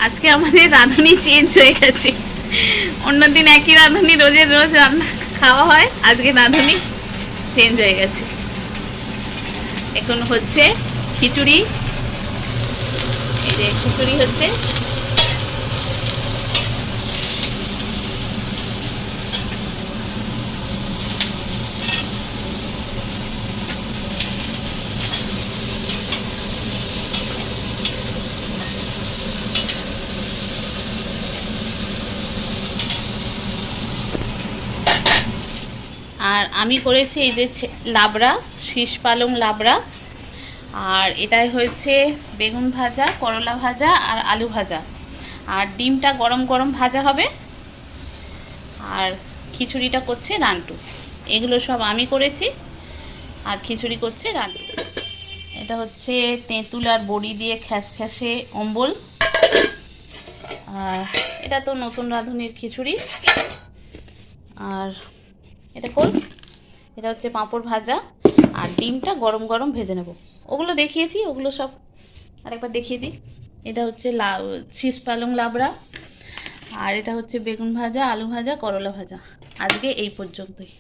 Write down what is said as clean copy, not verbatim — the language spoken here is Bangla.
আজকে আমাদের রাঁধুনি চেঞ্জ হয়ে গেছে। অন্যদিন একই রাঁধুনি রোজের রোজ রান্না খাওয়া হয়, আজকে রাঁধুনি চেঞ্জ হয়ে গেছে। এখন হচ্ছে খিচুড়ি, এই যে খিচুড়ি হচ্ছে। আর আমি করেছি এই যে লাবড়া, শীষ পালং লাবড়া। আর এটাই হয়েছে বেগুন ভাজা, করলা ভাজা আর আলু ভাজা। আর ডিমটা গরম গরম ভাজা হবে। আর খিচুড়িটা করছে রান্টু। এগুলো সব আমি করেছি। আর খিচুড়ি করছে রান্টু। এটা হচ্ছে তেঁতুল আর বড়ি দিয়ে খ্যাসখ্যাসে অম্বল। আর এটা তো নতুন রাঁধুনির খিচুড়ি। আর এটা কোন, এটা হচ্ছে পাঁপড় ভাজা। আর ডিমটা গরম গরম ভেজে নেব। ওগুলো দেখিয়েছি, ওগুলো সব আরেকবার দেখিয়ে দিই। এটা হচ্ছে শীষ পালং লাবড়া। আর এটা হচ্ছে বেগুন ভাজা, আলু ভাজা, করলা ভাজা। আজকে এই পর্যন্তই।